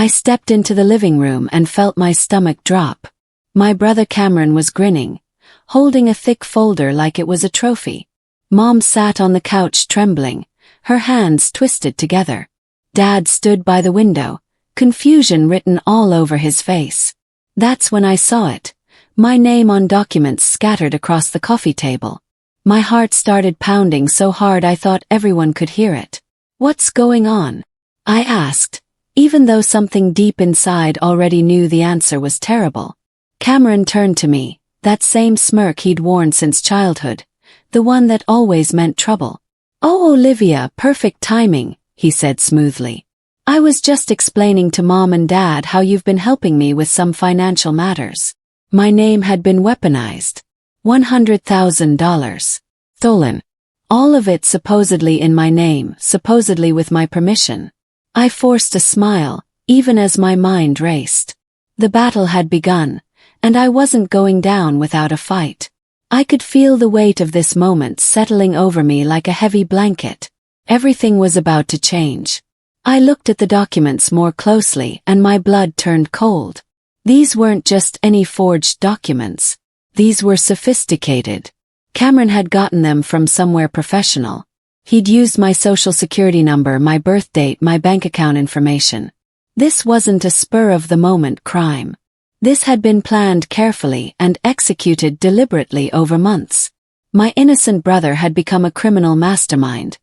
I stepped into the living room and felt my stomach drop. My brother Cameron was grinning, holding a thick folder like it was a trophy. Mom sat on the couch trembling, her hands twisted together. Dad stood by the window, confusion written all over his face. That's when I saw it. My name on documents scattered across the coffee table. My heart started pounding so hard I thought everyone could hear it. "What's going on?" I asked, even though something deep inside already knew the answer was terrible. Cameron turned to me, that same smirk he'd worn since childhood, the one that always meant trouble. "Oh, Olivia, perfect timing," he said smoothly. "I was just explaining to Mom and Dad how you've been helping me with some financial matters." My name had been weaponized. $100,000. Stolen. All of it supposedly in my name, supposedly with my permission. I forced a smile, even as my mind raced. The battle had begun, and I wasn't going down without a fight. I could feel the weight of this moment settling over me like a heavy blanket. Everything was about to change. I looked at the documents more closely and my blood turned cold. These weren't just any forged documents. These were sophisticated. Cameron had gotten them from somewhere professional. He'd used my social security number, my birth date, my bank account information. This wasn't a spur-of-the-moment crime. This had been planned carefully and executed deliberately over months. My innocent brother had become a criminal mastermind,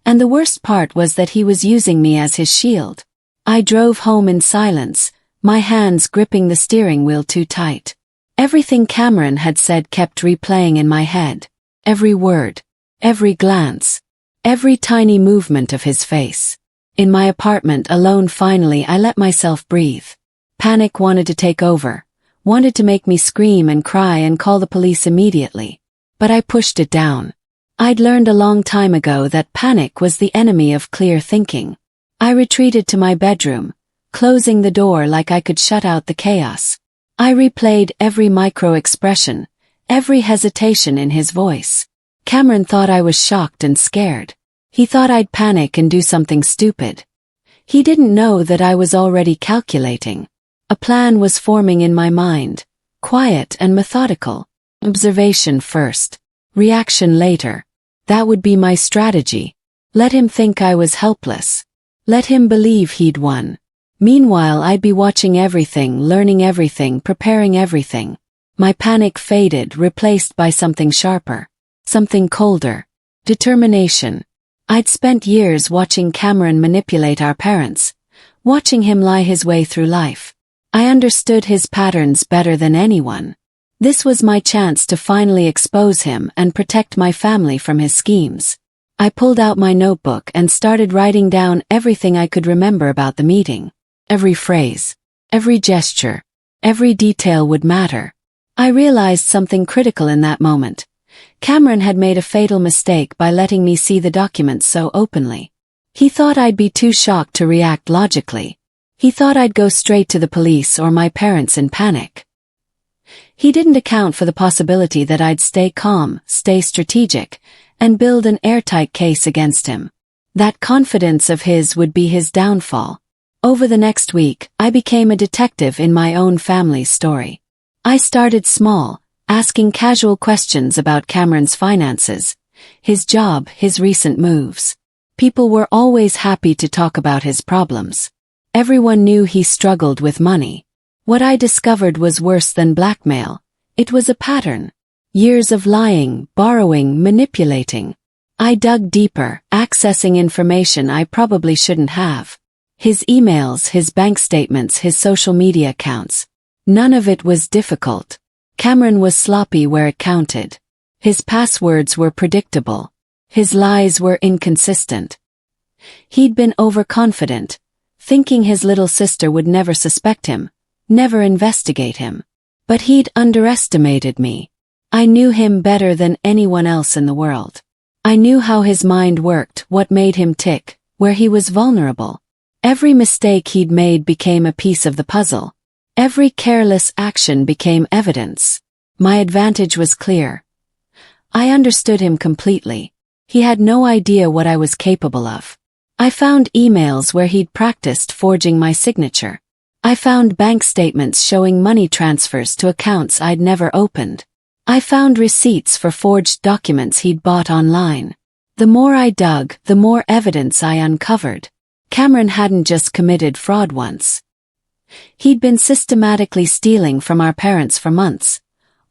and the worst part was that he was using me as his shield. I drove home in silence, my hands gripping the steering wheel too tight. Everything Cameron had said kept replaying in my head. Every word, every glance, every tiny movement of his face. In my apartment alone finally I let myself breathe. Panic wanted to take over, wanted to make me scream and cry and call the police immediately. But I pushed it down. I'd learned a long time ago that panic was the enemy of clear thinking. I retreated to my bedroom, closing the door like I could shut out the chaos. I replayed every micro-expression, every hesitation in his voice. Cameron thought I was shocked and scared. He thought I'd panic and do something stupid. He didn't know that I was already calculating. A plan was forming in my mind, quiet and methodical. Observation first, reaction later. That would be my strategy. Let him think I was helpless. Let him believe he'd won. Meanwhile I'd be watching everything, learning everything, preparing everything. My panic faded, replaced by something sharper. Something colder. Determination. I'd spent years watching Cameron manipulate our parents, watching him lie his way through life. I understood his patterns better than anyone. This was my chance to finally expose him and protect my family from his schemes. I pulled out my notebook and started writing down everything I could remember about the meeting. Every phrase, every gesture, every detail would matter. I realized something critical in that moment. Cameron had made a fatal mistake by letting me see the documents so openly. He thought I'd be too shocked to react logically. He thought I'd go straight to the police or my parents in panic. He didn't account for the possibility that I'd stay calm, stay strategic, and build an airtight case against him. That confidence of his would be his downfall. Over the next week, I became a detective in my own family's story. I started small, asking casual questions about Cameron's finances, his job, his recent moves. People were always happy to talk about his problems. Everyone knew he struggled with money. What I discovered was worse than blackmail. It was a pattern. Years of lying, borrowing, manipulating. I dug deeper, accessing information I probably shouldn't have. His emails, his bank statements, his social media accounts. None of it was difficult. Cameron was sloppy where it counted. His passwords were predictable. His lies were inconsistent. He'd been overconfident, thinking his little sister would never suspect him, never investigate him. But he'd underestimated me. I knew him better than anyone else in the world. I knew how his mind worked, what made him tick, where he was vulnerable. Every mistake he'd made became a piece of the puzzle. Every careless action became evidence. My advantage was clear. I understood him completely. He had no idea what I was capable of. I found emails where he'd practiced forging my signature. I found bank statements showing money transfers to accounts I'd never opened. I found receipts for forged documents he'd bought online. The more I dug, the more evidence I uncovered. Cameron hadn't just committed fraud once. He'd been systematically stealing from our parents for months,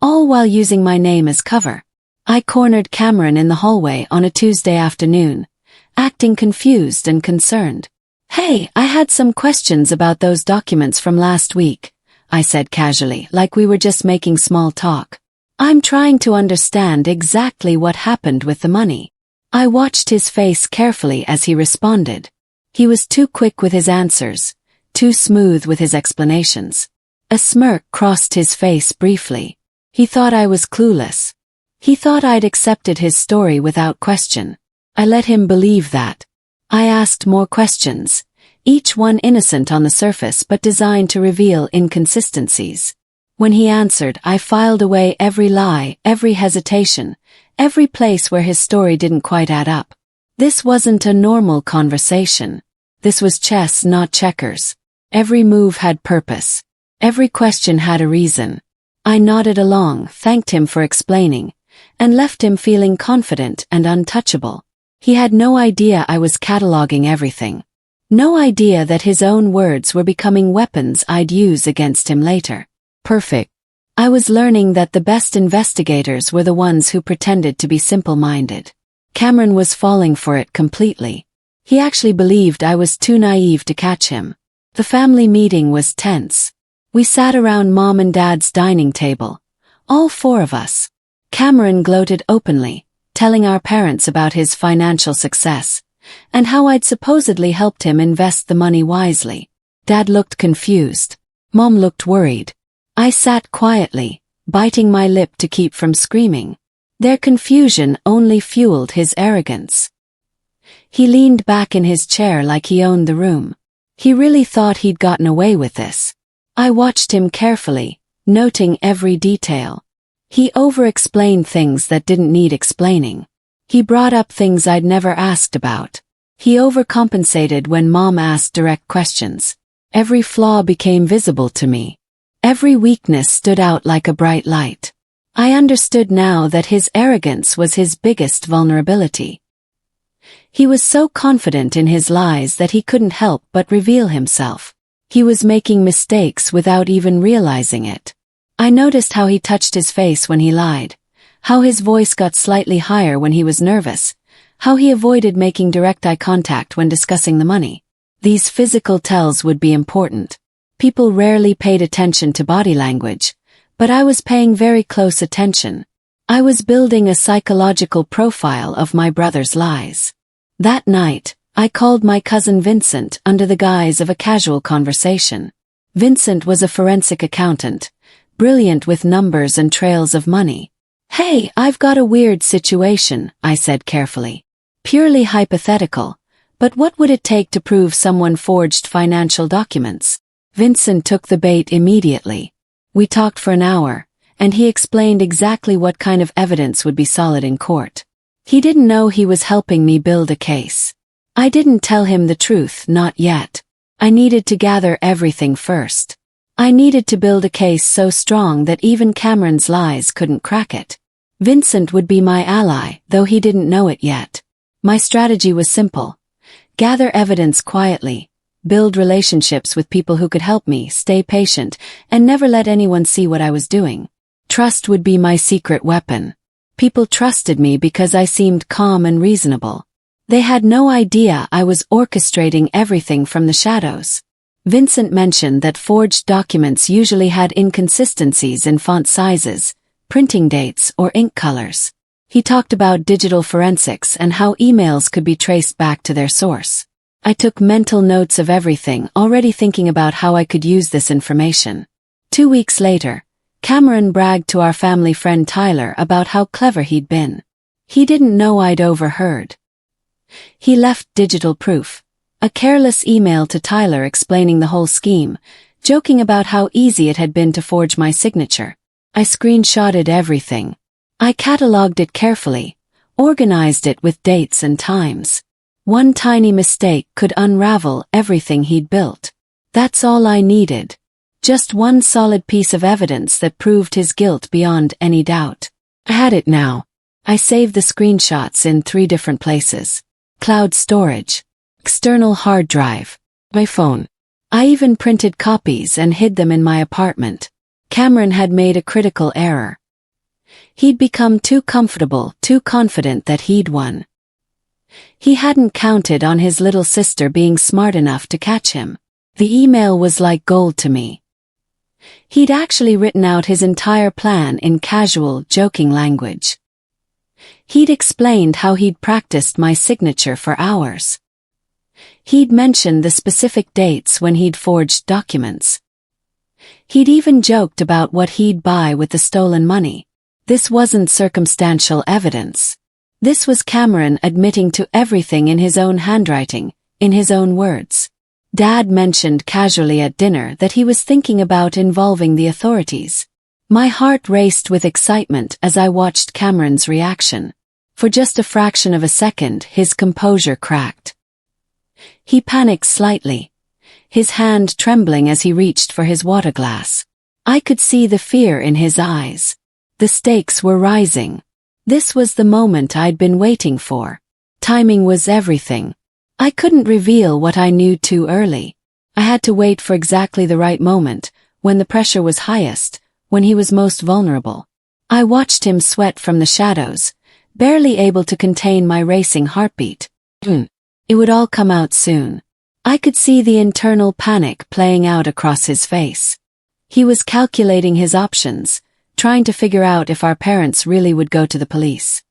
all while using my name as cover. I cornered Cameron in the hallway on a Tuesday afternoon, acting confused and concerned. "Hey, I had some questions about those documents from last week," I said casually, like we were just making small talk. "I'm trying to understand exactly what happened with the money." I watched his face carefully as he responded. He was too quick with his answers, too smooth with his explanations. A smirk crossed his face briefly. He thought I was clueless. He thought I'd accepted his story without question. I let him believe that. I asked more questions, each one innocent on the surface but designed to reveal inconsistencies. When he answered, I filed away every lie, every hesitation, every place where his story didn't quite add up. This wasn't a normal conversation. This was chess, not checkers. Every move had purpose. Every question had a reason. I nodded along, thanked him for explaining, and left him feeling confident and untouchable. He had no idea I was cataloging everything. No idea that his own words were becoming weapons I'd use against him later. Perfect. I was learning that the best investigators were the ones who pretended to be simple-minded. Cameron was falling for it completely. He actually believed I was too naive to catch him. The family meeting was tense. We sat around Mom and Dad's dining table, all four of us. Cameron gloated openly, telling our parents about his financial success, and how I'd supposedly helped him invest the money wisely. Dad looked confused. Mom looked worried. I sat quietly, biting my lip to keep from screaming. Their confusion only fueled his arrogance. He leaned back in his chair like he owned the room. He really thought he'd gotten away with this. I watched him carefully, noting every detail. He over-explained things that didn't need explaining. He brought up things I'd never asked about. He overcompensated when Mom asked direct questions. Every flaw became visible to me. Every weakness stood out like a bright light. I understood now that his arrogance was his biggest vulnerability. He was so confident in his lies that he couldn't help but reveal himself. He was making mistakes without even realizing it. I noticed how he touched his face when he lied, how his voice got slightly higher when he was nervous, how he avoided making direct eye contact when discussing the money. These physical tells would be important. People rarely paid attention to body language, but I was paying very close attention. I was building a psychological profile of my brother's lies. That night, I called my cousin Vincent under the guise of a casual conversation. Vincent was a forensic accountant, brilliant with numbers and trails of money. "Hey, I've got a weird situation," I said carefully. Purely hypothetical, but what would it take to prove someone forged financial documents? Vincent took the bait immediately. We talked for an hour, and he explained exactly what kind of evidence would be solid in court. He didn't know he was helping me build a case. I didn't tell him the truth, not yet. I needed to gather everything first. I needed to build a case so strong that even Cameron's lies couldn't crack it. Vincent would be my ally, though he didn't know it yet. My strategy was simple. Gather evidence quietly, build relationships with people who could help me, stay patient, and never let anyone see what I was doing. Trust would be my secret weapon. People trusted me because I seemed calm and reasonable. They had no idea I was orchestrating everything from the shadows. Vincent mentioned that forged documents usually had inconsistencies in font sizes, printing dates, or ink colors. He talked about digital forensics and how emails could be traced back to their source. I took mental notes of everything, already thinking about how I could use this information. 2 weeks later, Cameron bragged to our family friend Tyler about how clever he'd been. He didn't know I'd overheard. He left digital proof, a careless email to Tyler explaining the whole scheme, joking about how easy it had been to forge my signature. I screenshotted everything. I cataloged it carefully, organized it with dates and times. One tiny mistake could unravel everything he'd built. That's all I needed. Just one solid piece of evidence that proved his guilt beyond any doubt. I had it now. I saved the screenshots in 3 different places. Cloud storage. External hard drive. My phone. I even printed copies and hid them in my apartment. Cameron had made a critical error. He'd become too comfortable, too confident that he'd won. He hadn't counted on his little sister being smart enough to catch him. The email was like gold to me. He'd actually written out his entire plan in casual, joking language. He'd explained how he'd practiced my signature for hours. He'd mentioned the specific dates when he'd forged documents. He'd even joked about what he'd buy with the stolen money. This wasn't circumstantial evidence. This was Cameron admitting to everything in his own handwriting, in his own words. Dad mentioned casually at dinner that he was thinking about involving the authorities. My heart raced with excitement as I watched Cameron's reaction. For just a fraction of a second, his composure cracked. He panicked slightly, his hand trembling as he reached for his water glass. I could see the fear in his eyes. The stakes were rising. This was the moment I'd been waiting for. Timing was everything. I couldn't reveal what I knew too early. I had to wait for exactly the right moment, when the pressure was highest, when he was most vulnerable. I watched him sweat from the shadows, barely able to contain my racing heartbeat. It would all come out soon. I could see the internal panic playing out across his face. He was calculating his options, trying to figure out if our parents really would go to the police.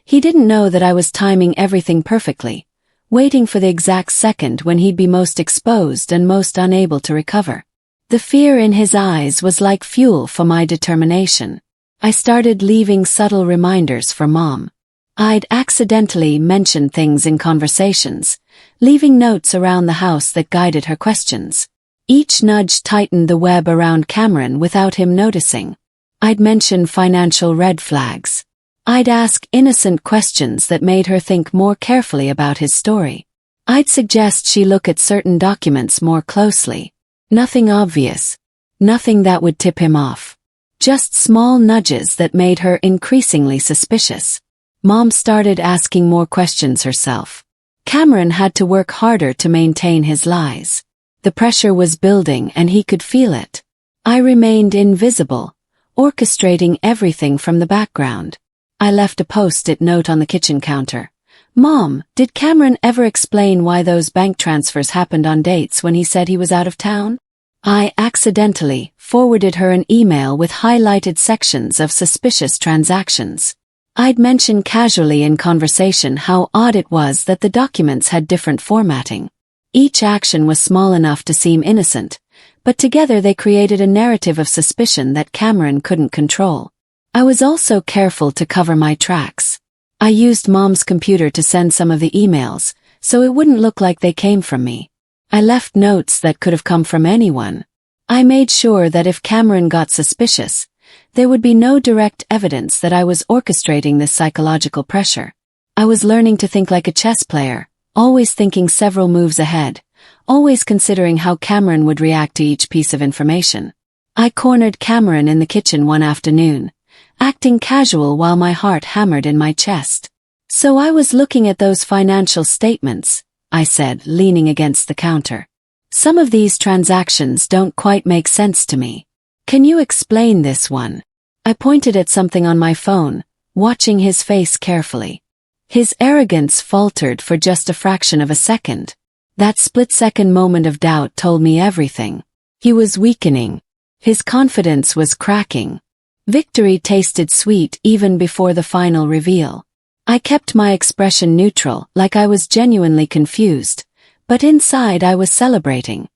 He didn't know that I was timing everything perfectly, waiting for the exact second when he'd be most exposed and most unable to recover. The fear in his eyes was like fuel for my determination. I started leaving subtle reminders for Mom. I'd accidentally mentioned things in conversations, leaving notes around the house that guided her questions. Each nudge tightened the web around Cameron without him noticing. I'd mention financial red flags. I'd ask innocent questions that made her think more carefully about his story. I'd suggest she look at certain documents more closely. Nothing obvious. Nothing that would tip him off. Just small nudges that made her increasingly suspicious. Mom started asking more questions herself. Cameron had to work harder to maintain his lies. The pressure was building and he could feel it. I remained invisible, orchestrating everything from the background. I left a post-it note on the kitchen counter. Mom, did Cameron ever explain why those bank transfers happened on dates when he said he was out of town? I accidentally forwarded her an email with highlighted sections of suspicious transactions. I'd mentioned casually in conversation how odd it was that the documents had different formatting. Each action was small enough to seem innocent, but together they created a narrative of suspicion that Cameron couldn't control. I was also careful to cover my tracks. I used Mom's computer to send some of the emails, so it wouldn't look like they came from me. I left notes that could have come from anyone. I made sure that if Cameron got suspicious, there would be no direct evidence that I was orchestrating this psychological pressure. I was learning to think like a chess player, always thinking several moves ahead, always considering how Cameron would react to each piece of information. I cornered Cameron in the kitchen one afternoon, acting casual while my heart hammered in my chest. So I was looking at those financial statements, I said, leaning against the counter. Some of these transactions don't quite make sense to me. Can you explain this one? I pointed at something on my phone, watching his face carefully. His arrogance faltered for just a fraction of a second. That split-second moment of doubt told me everything. He was weakening. His confidence was cracking. Victory tasted sweet even before the final reveal. I kept my expression neutral, like I was genuinely confused, but inside I was celebrating.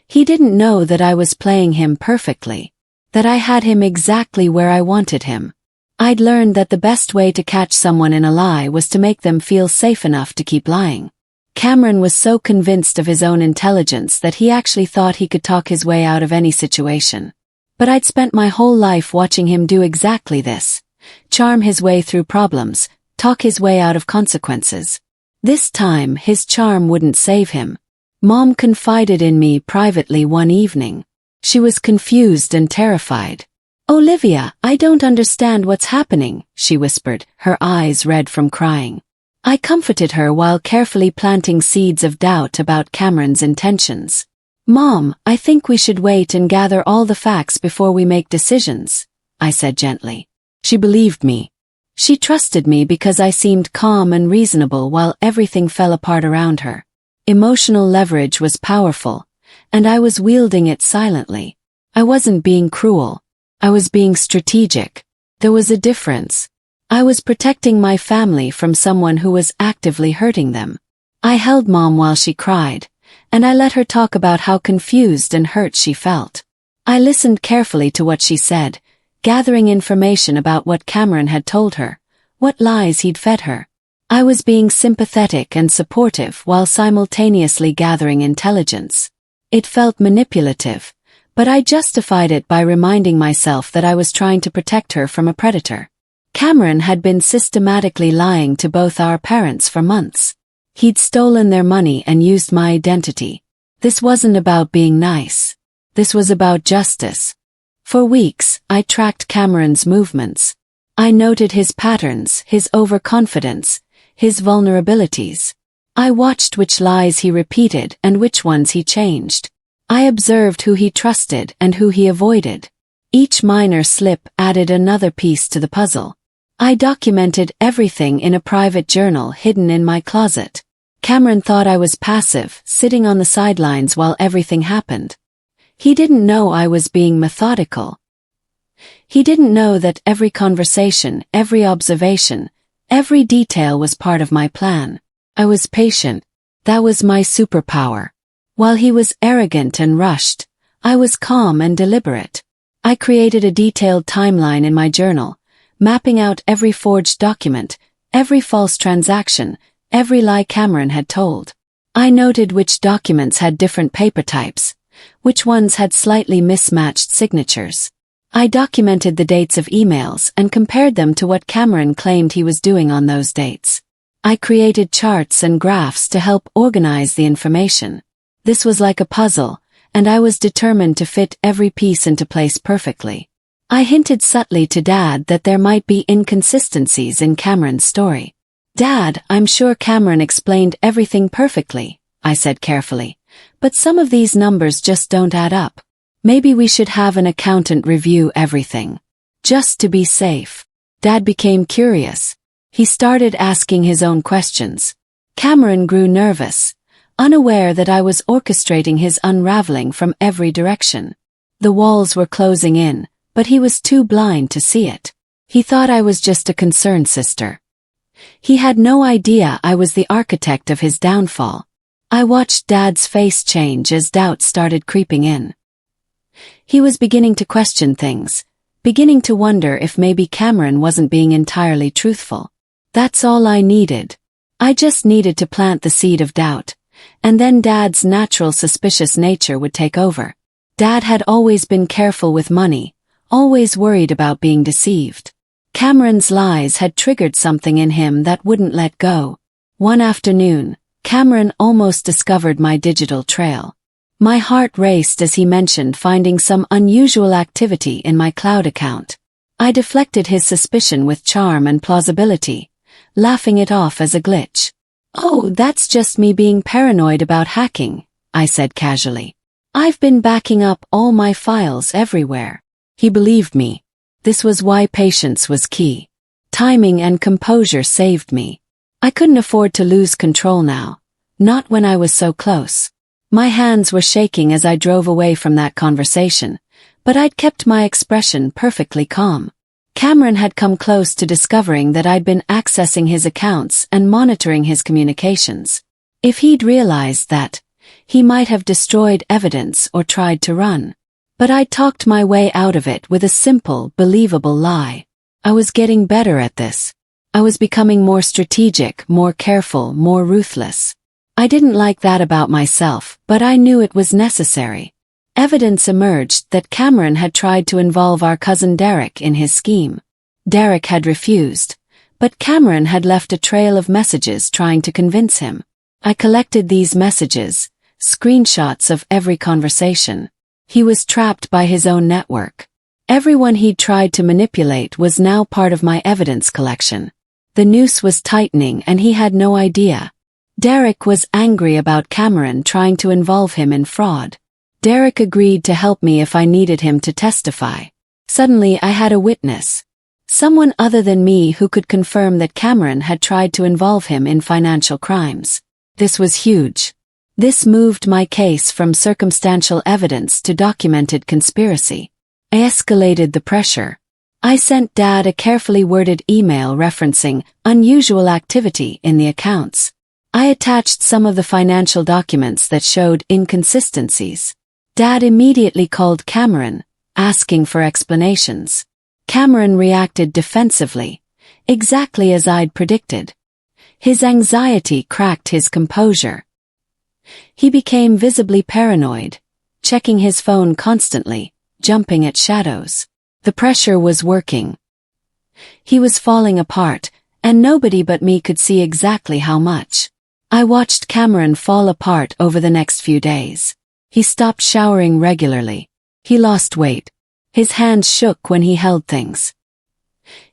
He didn't know that I was playing him perfectly, that I had him exactly where I wanted him. I'd learned that the best way to catch someone in a lie was to make them feel safe enough to keep lying. Cameron was so convinced of his own intelligence that he actually thought he could talk his way out of any situation. But I'd spent my whole life watching him do exactly this. Charm his way through problems, talk his way out of consequences. This time his charm wouldn't save him. Mom confided in me privately one evening. She was confused and terrified. "Olivia, I don't understand what's happening," she whispered, her eyes red from crying. I comforted her while carefully planting seeds of doubt about Cameron's intentions. "Mom, I think we should wait and gather all the facts before we make decisions," I said gently. She believed me. She trusted me because I seemed calm and reasonable while everything fell apart around her. Emotional leverage was powerful, and I was wielding it silently. I wasn't being cruel. I was being strategic. There was a difference. I was protecting my family from someone who was actively hurting them. I held Mom while she cried, and I let her talk about how confused and hurt she felt. I listened carefully to what she said, gathering information about what Cameron had told her, what lies he'd fed her. I was being sympathetic and supportive while simultaneously gathering intelligence. It felt manipulative, but I justified it by reminding myself that I was trying to protect her from a predator. Cameron had been systematically lying to both our parents for months. He'd stolen their money and used my identity. This wasn't about being nice. This was about justice. For weeks, I tracked Cameron's movements. I noted his patterns, his overconfidence, his vulnerabilities. I watched which lies he repeated and which ones he changed. I observed who he trusted and who he avoided. Each minor slip added another piece to the puzzle. I documented everything in a private journal hidden in my closet. Cameron thought I was passive, sitting on the sidelines while everything happened. He didn't know I was being methodical. He didn't know that every conversation, every observation, every detail was part of my plan. I was patient. That was my superpower. While he was arrogant and rushed, I was calm and deliberate. I created a detailed timeline in my journal, mapping out every forged document, every false transaction, every lie Cameron had told. I noted which documents had different paper types, which ones had slightly mismatched signatures. I documented the dates of emails and compared them to what Cameron claimed he was doing on those dates. I created charts and graphs to help organize the information. This was like a puzzle, and I was determined to fit every piece into place perfectly. I hinted subtly to Dad that there might be inconsistencies in Cameron's story. "Dad, I'm sure Cameron explained everything perfectly," I said carefully, "but some of these numbers just don't add up. Maybe we should have an accountant review everything. Just to be safe." Dad became curious. He started asking his own questions. Cameron grew nervous, unaware that I was orchestrating his unraveling from every direction. The walls were closing in, but he was too blind to see it. He thought I was just a concerned sister. He had no idea I was the architect of his downfall. I watched Dad's face change as doubt started creeping in. He was beginning to question things, beginning to wonder if maybe Cameron wasn't being entirely truthful. That's all I needed. I just needed to plant the seed of doubt, and then Dad's natural suspicious nature would take over. Dad had always been careful with money, always worried about being deceived. Cameron's lies had triggered something in him that wouldn't let go. One afternoon, Cameron almost discovered my digital trail. My heart raced as he mentioned finding some unusual activity in my cloud account. I deflected his suspicion with charm and plausibility, laughing it off as a glitch. "Oh, that's just me being paranoid about hacking," I said casually. "I've been backing up all my files everywhere." He believed me. This was why patience was key. Timing and composure saved me. I couldn't afford to lose control now, not when I was so close. My hands were shaking as I drove away from that conversation, but I'd kept my expression perfectly calm. Cameron had come close to discovering that I'd been accessing his accounts and monitoring his communications. If he'd realized that, he might have destroyed evidence or tried to run. But I talked my way out of it with a simple, believable lie. I was getting better at this. I was becoming more strategic, more careful, more ruthless. I didn't like that about myself, but I knew it was necessary. Evidence emerged that Cameron had tried to involve our cousin Derek in his scheme. Derek had refused, but Cameron had left a trail of messages trying to convince him. I collected these messages, screenshots of every conversation. He was trapped by his own network. Everyone he'd tried to manipulate was now part of my evidence collection. The noose was tightening and he had no idea. Derek was angry about Cameron trying to involve him in fraud. Derek agreed to help me if I needed him to testify. Suddenly I had a witness. Someone other than me who could confirm that Cameron had tried to involve him in financial crimes. This was huge. This moved my case from circumstantial evidence to documented conspiracy. I escalated the pressure. I sent Dad a carefully worded email referencing unusual activity in the accounts. I attached some of the financial documents that showed inconsistencies. Dad immediately called Cameron, asking for explanations. Cameron reacted defensively, exactly as I'd predicted. His anxiety cracked his composure. He became visibly paranoid, checking his phone constantly, jumping at shadows. The pressure was working. He was falling apart, and nobody but me could see exactly how much. I watched Cameron fall apart over the next few days. He stopped showering regularly. He lost weight. His hands shook when he held things.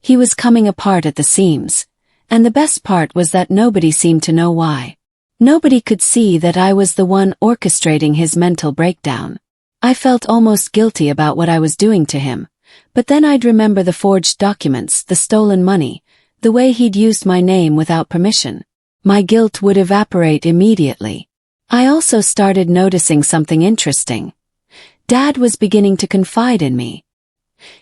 He was coming apart at the seams, and the best part was that nobody seemed to know why. Nobody could see that I was the one orchestrating his mental breakdown. I felt almost guilty about what I was doing to him, but then I'd remember the forged documents, the stolen money, the way he'd used my name without permission. My guilt would evaporate immediately. I also started noticing something interesting. Dad was beginning to confide in me.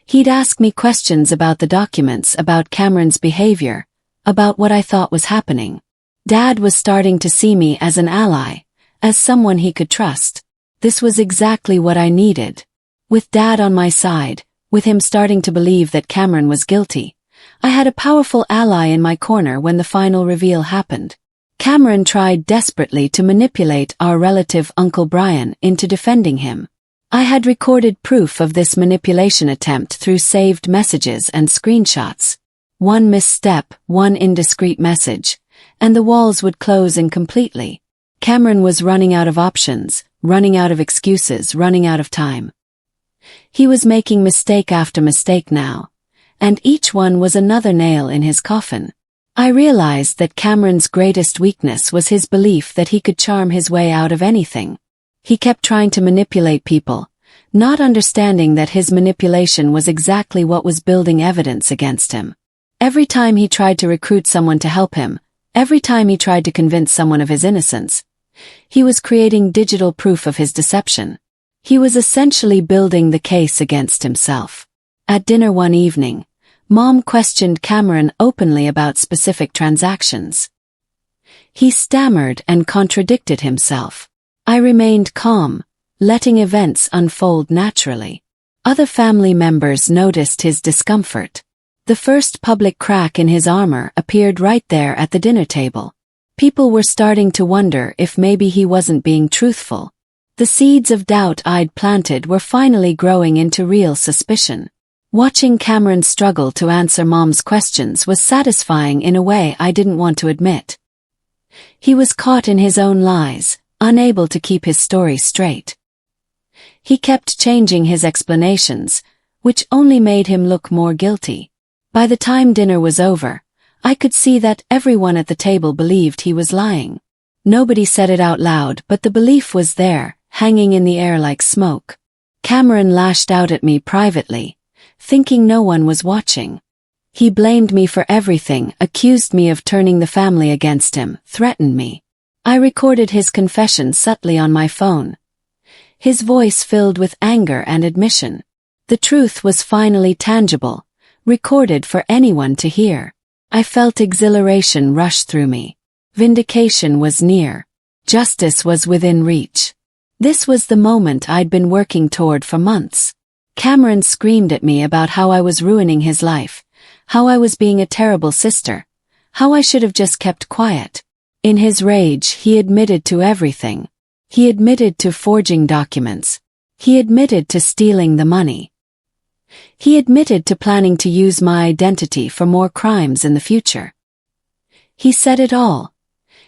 He'd ask me questions about the documents, about Cameron's behavior, about what I thought was happening. Dad was starting to see me as an ally, as someone he could trust. This was exactly what I needed. With Dad on my side, with him starting to believe that Cameron was guilty, I had a powerful ally in my corner when the final reveal happened. Cameron tried desperately to manipulate our relative Uncle Brian into defending him. I had recorded proof of this manipulation attempt through saved messages and screenshots. One misstep, one indiscreet message, and the walls would close incompletely. Cameron was running out of options, running out of excuses, running out of time. He was making mistake after mistake now, and each one was another nail in his coffin. I realized that Cameron's greatest weakness was his belief that he could charm his way out of anything. He kept trying to manipulate people, not understanding that his manipulation was exactly what was building evidence against him. Every time he tried to recruit someone to help him, every time he tried to convince someone of his innocence, he was creating digital proof of his deception. He was essentially building the case against himself. At dinner one evening, Mom questioned Cameron openly about specific transactions. He stammered and contradicted himself. I remained calm, letting events unfold naturally. Other family members noticed his discomfort. The first public crack in his armor appeared right there at the dinner table. People were starting to wonder if maybe he wasn't being truthful. The seeds of doubt I'd planted were finally growing into real suspicion. Watching Cameron struggle to answer Mom's questions was satisfying in a way I didn't want to admit. He was caught in his own lies, unable to keep his story straight. He kept changing his explanations, which only made him look more guilty. By the time dinner was over, I could see that everyone at the table believed he was lying. Nobody said it out loud, but the belief was there, hanging in the air like smoke. Cameron lashed out at me privately, thinking no one was watching. He blamed me for everything, accused me of turning the family against him, threatened me. I recorded his confession subtly on my phone. His voice filled with anger and admission. The truth was finally tangible, recorded for anyone to hear. I felt exhilaration rush through me. Vindication was near. Justice was within reach. This was the moment I'd been working toward for months. Cameron screamed at me about how I was ruining his life, how I was being a terrible sister, how I should have just kept quiet. In his rage, he admitted to everything. He admitted to forging documents. He admitted to stealing the money. He admitted to planning to use my identity for more crimes in the future. He said it all,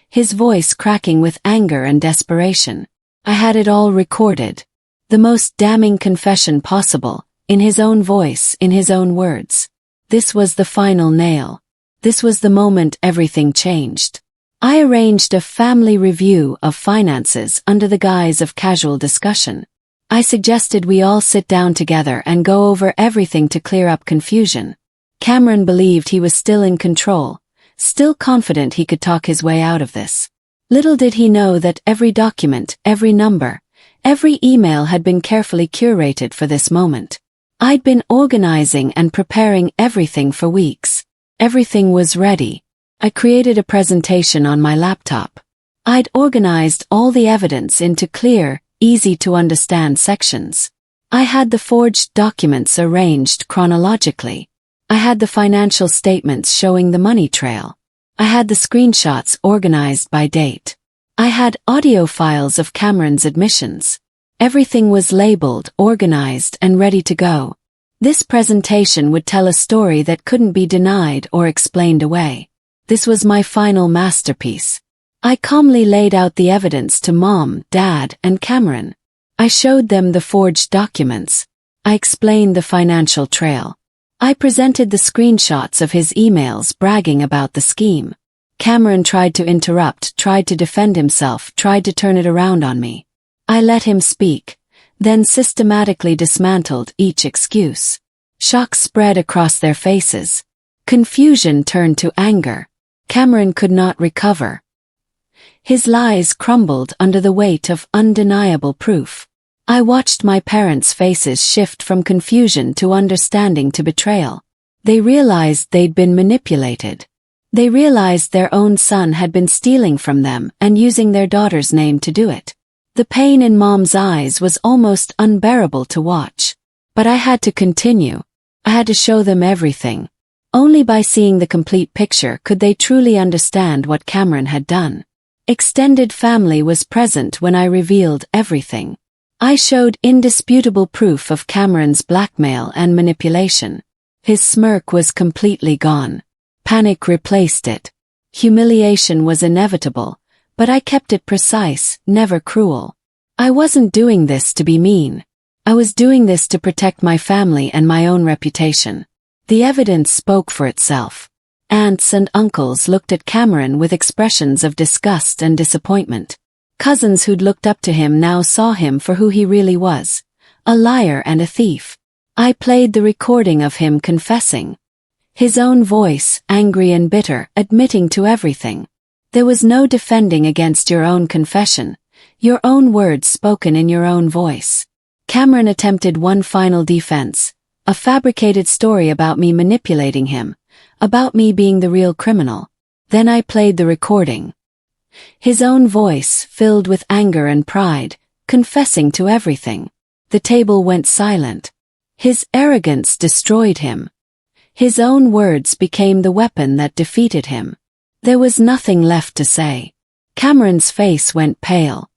his voice cracking with anger and desperation. I had it all recorded. The most damning confession possible, in his own voice, in his own words. This was the final nail. This was the moment everything changed. I arranged a family review of finances under the guise of casual discussion. I suggested we all sit down together and go over everything to clear up confusion. Cameron believed he was still in control, still confident he could talk his way out of this. Little did he know that every document, every number, every email had been carefully curated for this moment. I'd been organizing and preparing everything for weeks. Everything was ready. I created a presentation on my laptop. I'd organized all the evidence into clear, easy-to-understand sections. I had the forged documents arranged chronologically. I had the financial statements showing the money trail. I had the screenshots organized by date. I had audio files of Cameron's admissions. Everything was labeled, organized, and ready to go. This presentation would tell a story that couldn't be denied or explained away. This was my final masterpiece. I calmly laid out the evidence to Mom, Dad, and Cameron. I showed them the forged documents. I explained the financial trail. I presented the screenshots of his emails bragging about the scheme. Cameron tried to interrupt, tried to defend himself, tried to turn it around on me. I let him speak, then systematically dismantled each excuse. Shock spread across their faces. Confusion turned to anger. Cameron could not recover. His lies crumbled under the weight of undeniable proof. I watched my parents' faces shift from confusion to understanding to betrayal. They realized they'd been manipulated. They realized their own son had been stealing from them and using their daughter's name to do it. The pain in Mom's eyes was almost unbearable to watch. But I had to continue. I had to show them everything. Only by seeing the complete picture could they truly understand what Cameron had done. Extended family was present when I revealed everything. I showed indisputable proof of Cameron's blackmail and manipulation. His smirk was completely gone. Panic replaced it. Humiliation was inevitable, but I kept it precise, never cruel. I wasn't doing this to be mean. I was doing this to protect my family and my own reputation. The evidence spoke for itself. Aunts and uncles looked at Cameron with expressions of disgust and disappointment. Cousins who'd looked up to him now saw him for who he really was, a liar and a thief. I played the recording of him confessing. His own voice, angry and bitter, admitting to everything. There was no defending against your own confession, your own words spoken in your own voice. Cameron attempted one final defense, a fabricated story about me manipulating him, about me being the real criminal. Then I played the recording. His own voice, filled with anger and pride, confessing to everything. The table went silent. His arrogance destroyed him. His own words became the weapon that defeated him. There was nothing left to say. Cameron's face went pale.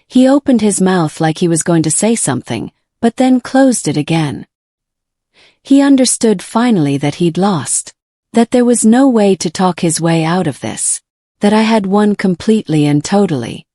He opened his mouth like he was going to say something, but then closed it again. He understood finally that he'd lost, that there was no way to talk his way out of this, that I had won completely and totally.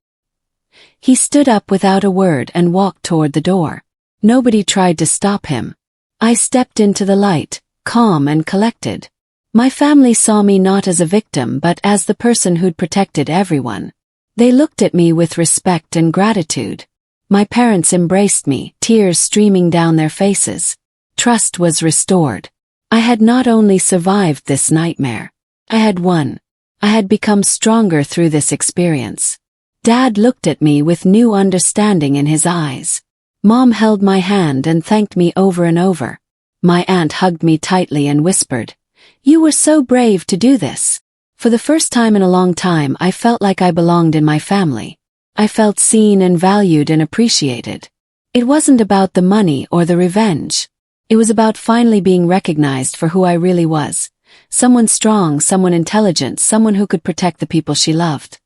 He stood up without a word and walked toward the door. Nobody tried to stop him. I stepped into the light, calm and collected. My family saw me not as a victim but as the person who'd protected everyone. They looked at me with respect and gratitude. My parents embraced me, tears streaming down their faces. Trust was restored. I had not only survived this nightmare. I had won. I had become stronger through this experience. Dad looked at me with new understanding in his eyes. Mom held my hand and thanked me over and over. My aunt hugged me tightly and whispered, "You were so brave to do this." For the first time in a long time, I felt like I belonged in my family. I felt seen and valued and appreciated. It wasn't about the money or the revenge. It was about finally being recognized for who I really was. Someone strong, someone intelligent, someone who could protect the people she loved.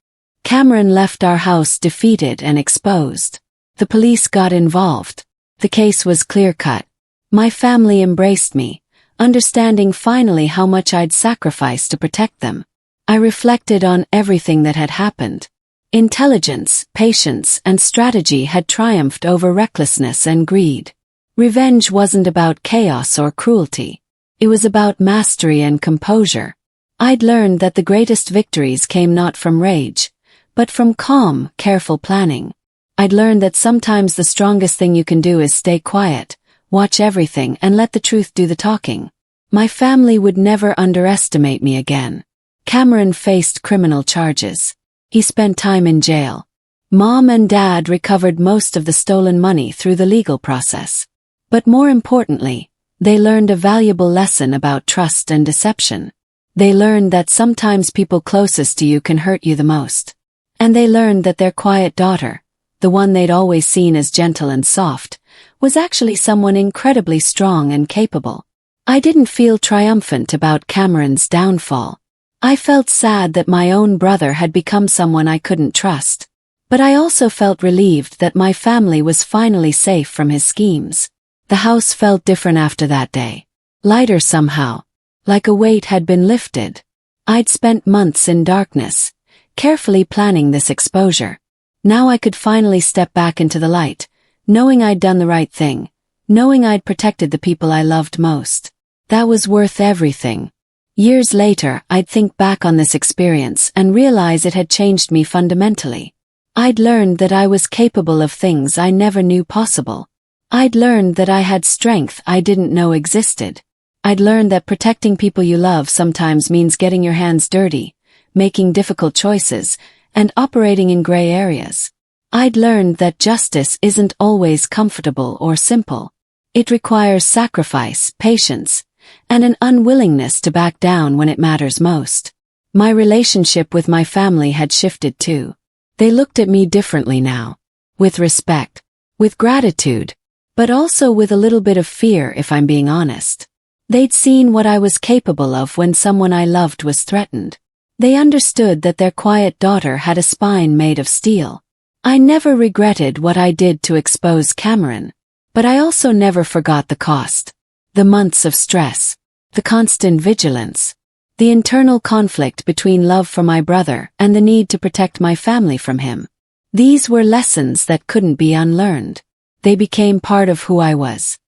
Cameron left our house defeated and exposed. The police got involved. The case was clear-cut. My family embraced me, understanding finally how much I'd sacrificed to protect them. I reflected on everything that had happened. Intelligence, patience, and strategy had triumphed over recklessness and greed. Revenge wasn't about chaos or cruelty. It was about mastery and composure. I'd learned that the greatest victories came not from rage, but from calm, careful planning. I'd learned that sometimes the strongest thing you can do is stay quiet, watch everything, and let the truth do the talking. My family would never underestimate me again. Cameron faced criminal charges. He spent time in jail. Mom and Dad recovered most of the stolen money through the legal process. But more importantly, they learned a valuable lesson about trust and deception. They learned that sometimes people closest to you can hurt you the most. And they learned that their quiet daughter, the one they'd always seen as gentle and soft, was actually someone incredibly strong and capable. I didn't feel triumphant about Cameron's downfall. I felt sad that my own brother had become someone I couldn't trust. But I also felt relieved that my family was finally safe from his schemes. The house felt different after that day. Lighter somehow, like a weight had been lifted. I'd spent months in darkness, carefully planning this exposure. Now I could finally step back into the light, knowing I'd done the right thing, knowing I'd protected the people I loved most. That was worth everything. Years later, I'd think back on this experience and realize it had changed me fundamentally. I'd learned that I was capable of things I never knew possible. I'd learned that I had strength I didn't know existed. I'd learned that protecting people you love sometimes means getting your hands dirty, making difficult choices, and operating in gray areas. I'd learned that justice isn't always comfortable or simple. It requires sacrifice, patience, and an unwillingness to back down when it matters most. My relationship with my family had shifted too. They looked at me differently now. With respect, with gratitude, but also with a little bit of fear if I'm being honest. They'd seen what I was capable of when someone I loved was threatened. They understood that their quiet daughter had a spine made of steel. I never regretted what I did to expose Cameron, but I also never forgot the cost. The months of stress, the constant vigilance, the internal conflict between love for my brother and the need to protect my family from him. These were lessons that couldn't be unlearned. They became part of who I was.